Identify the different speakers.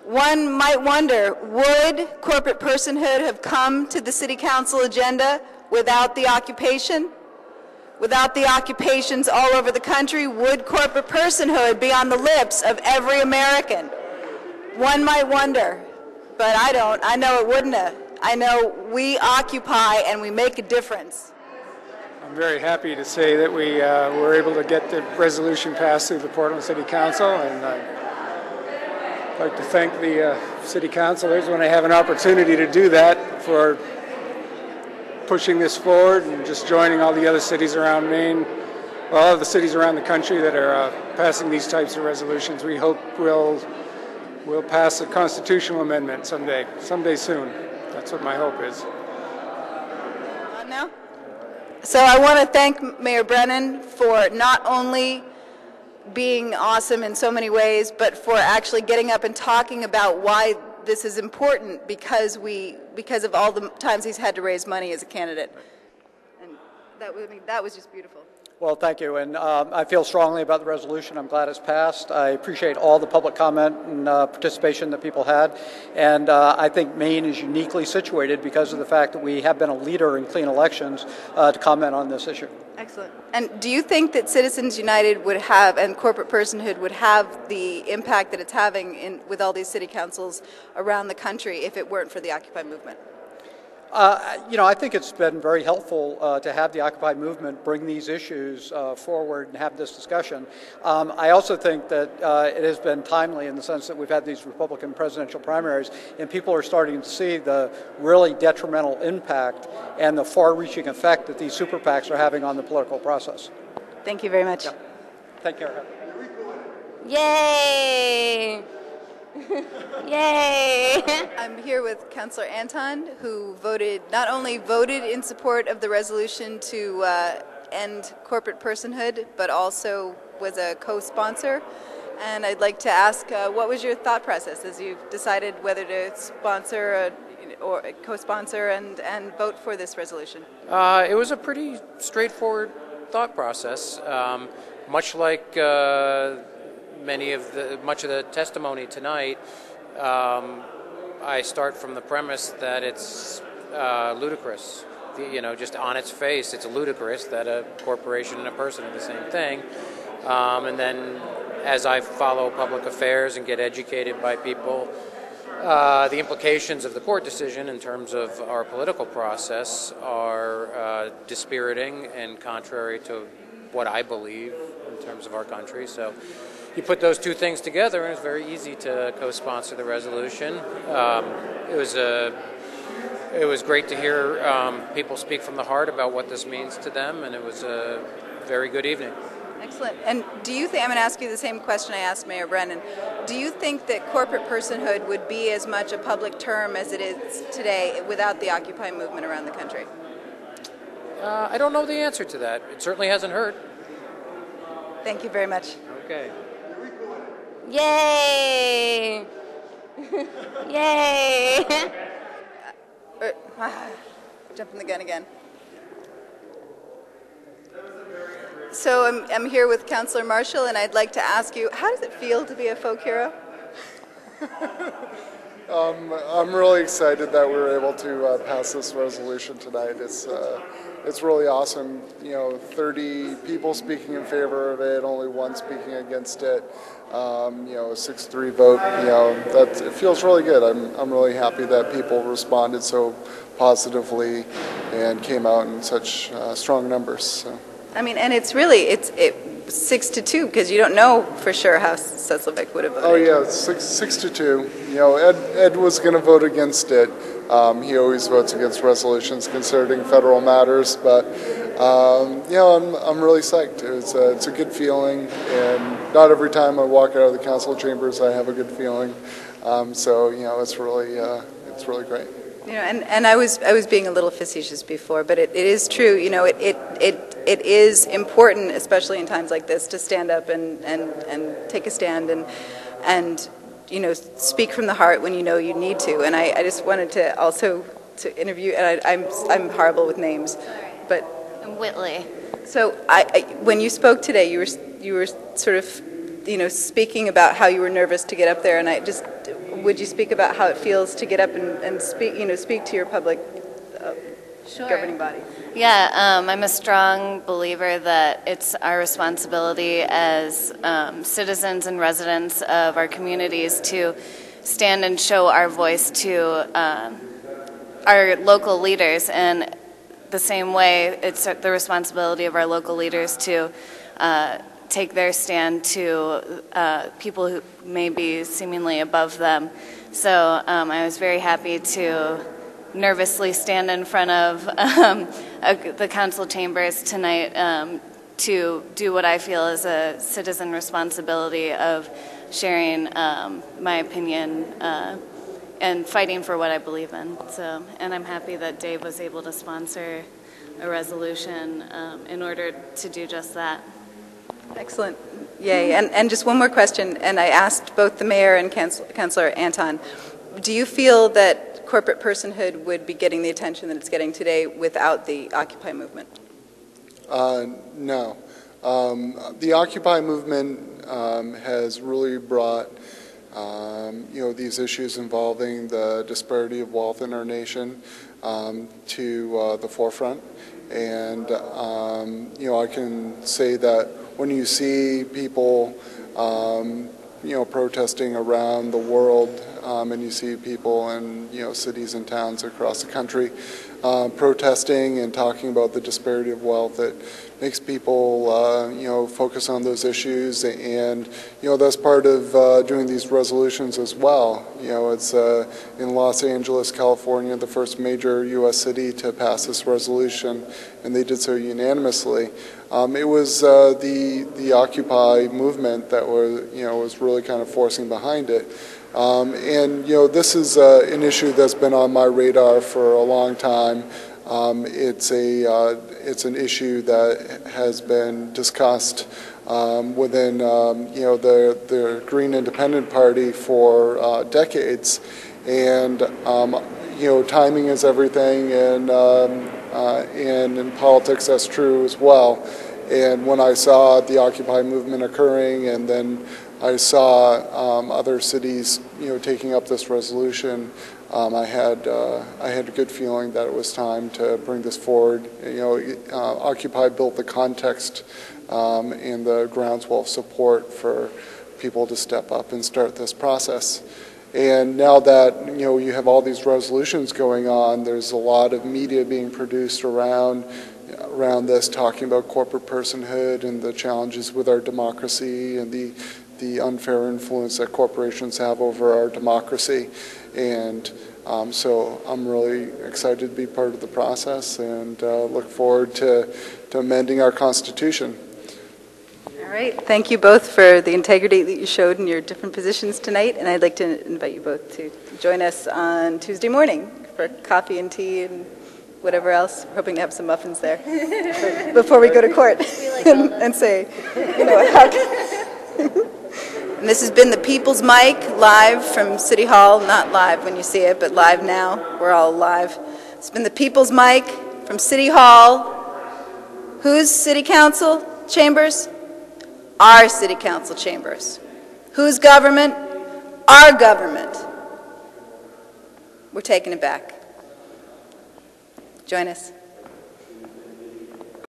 Speaker 1: One might wonder, would corporate personhood have come to the City Council agenda without the occupation? Without the occupations all over the country, would corporate personhood be on the lips of every American? One might wonder, but I don't. I know it wouldn't have. I know we occupy and we make a difference.
Speaker 2: I'm very happy to say that we were able to get the resolution passed through the Portland City Council, and I'd like to thank the City Councilors when I have an opportunity to do that for pushing this forward and just joining all the other cities around Maine, well, all of the cities around the country that are passing these types of resolutions. We hope we'll pass a constitutional amendment someday soon. That's what my hope is.
Speaker 1: Now? So I want to thank Mayor Brennan for not only being awesome in so many ways, but for actually getting up and talking about why this is important because of all the times he's had to raise money as a candidate. And that was just beautiful.
Speaker 3: Well, thank you, and I feel strongly about the resolution. I'm glad it's passed. I appreciate all the public comment and participation that people had, and I think Maine is uniquely situated because of the fact that we have been a leader in clean elections to comment on this issue.
Speaker 1: Excellent. And do you think that Citizens United would have, and corporate personhood would have the impact that it's having with all these city councils around the country if it weren't for the Occupy movement?
Speaker 3: I think it's been very helpful to have the Occupy movement bring these issues forward and have this discussion. I also think that it has been timely in the sense that we've had these Republican presidential primaries, and people are starting to see the really detrimental impact and the far-reaching effect that these super PACs are having on the political process.
Speaker 1: Thank you very much.
Speaker 3: Yeah. Take care.
Speaker 1: Yay! Yay! I'm here with Councillor Anton, who not only voted in support of the resolution to end corporate personhood, but also was a co-sponsor. And I'd like to ask, what was your thought process as you decided whether to sponsor or co-sponsor and vote for this resolution?
Speaker 4: It was a pretty straightforward thought process, much like much of the testimony tonight. I start from the premise that it's ludicrous. Just on its face, it's ludicrous that a corporation and a person are the same thing. And then as I follow public affairs and get educated by people, the implications of the court decision in terms of our political process are dispiriting and contrary to what I believe in terms of our country. So you put those two things together, and it's very easy to co-sponsor the resolution. It was great to hear people speak from the heart about what this means to them, and it was a very good evening.
Speaker 1: Excellent. And do you think, I'm going to ask you the same question I asked Mayor Brennan, do you think that corporate personhood would be as much a public term as it is today without the Occupy movement around the country?
Speaker 4: I don't know the answer to that. It certainly hasn't hurt.
Speaker 1: Thank you very much.
Speaker 4: Okay.
Speaker 1: Yay! Yay! Jumping the gun again. So I'm here with Councillor Marshall, and I'd like to ask you, how does it feel to be a folk hero?
Speaker 5: I'm really excited that we were able to pass this resolution tonight. It's really awesome. 30 people speaking in favor of it, only one speaking against it. A 6-3 vote. It feels really good. I'm really happy that people responded so positively and came out in such strong numbers. So.
Speaker 1: I mean, and it's 6-2 because you don't know for sure how Seslovic would have voted.
Speaker 5: Oh yeah, 6-2. Ed was going to vote against it. He always votes against resolutions concerning federal matters, but I'm really psyched. It's a good feeling, and not every time I walk out of the council chambers I have a good feeling. So it's really great.
Speaker 1: And I was being a little facetious before, but it is true. It is important, especially in times like this, to stand up and take a stand and speak from the heart when you know you need to. And I just wanted to also to interview, and I'm horrible with names, but
Speaker 6: Whitley.
Speaker 1: So when you spoke today, you were sort of speaking about how you were nervous to get up there, and would you speak about how it feels to get up and speak to your public governing body?
Speaker 6: Yeah, I'm a strong believer that it's our responsibility as citizens and residents of our communities to stand and show our voice to our local leaders, and the same way it's the responsibility of our local leaders to take their stand to people who may be seemingly above them. So I was very happy to nervously stand in front of the council chambers tonight to do what I feel is a citizen responsibility of sharing my opinion and fighting for what I believe in. So, and I'm happy that Dave was able to sponsor a resolution in order to do just that.
Speaker 1: Excellent. Yay. And just one more question, and I asked both the mayor and Councillor Anton, do you feel that corporate personhood would be getting the attention that it's getting today without the Occupy movement?
Speaker 5: No. The Occupy movement has really brought these issues involving the disparity of wealth in our nation to the forefront. And, I can say that when you see people, protesting around the world, and you see people in, cities and towns across the country protesting and talking about the disparity of wealth, it makes people, focus on those issues. And, that's part of doing these resolutions as well. It's in Los Angeles, California, the first major U.S. city to pass this resolution, and they did so unanimously. It was the Occupy movement that was really kind of forcing behind it. This is an issue that's been on my radar for a long time. It's an issue that has been discussed within the Green Independent Party for decades, and timing is everything, and in politics that's true as well. And when I saw the Occupy movement occurring, and then I saw other cities, taking up this resolution, I had a good feeling that it was time to bring this forward. Occupy built the context and the groundswell of support for people to step up and start this process. And now that you have all these resolutions going on, there's a lot of media being produced around this, talking about corporate personhood and the challenges with our democracy and the unfair influence that corporations have over our democracy. And so I'm really excited to be part of the process, and look forward to amending our Constitution.
Speaker 1: All right. Thank you both for the integrity that you showed in your different positions tonight, and I'd like to invite you both to join us on Tuesday morning for coffee and tea and whatever else. We're hoping to have some muffins there before we go to court and say, And this has been the People's Mic, live from City Hall. Not live when you see it, but live now. We're all live. It's been the People's Mic from City Hall. Whose City Council chambers? Our City Council chambers. Whose government? Our government. We're taking it back. Join us.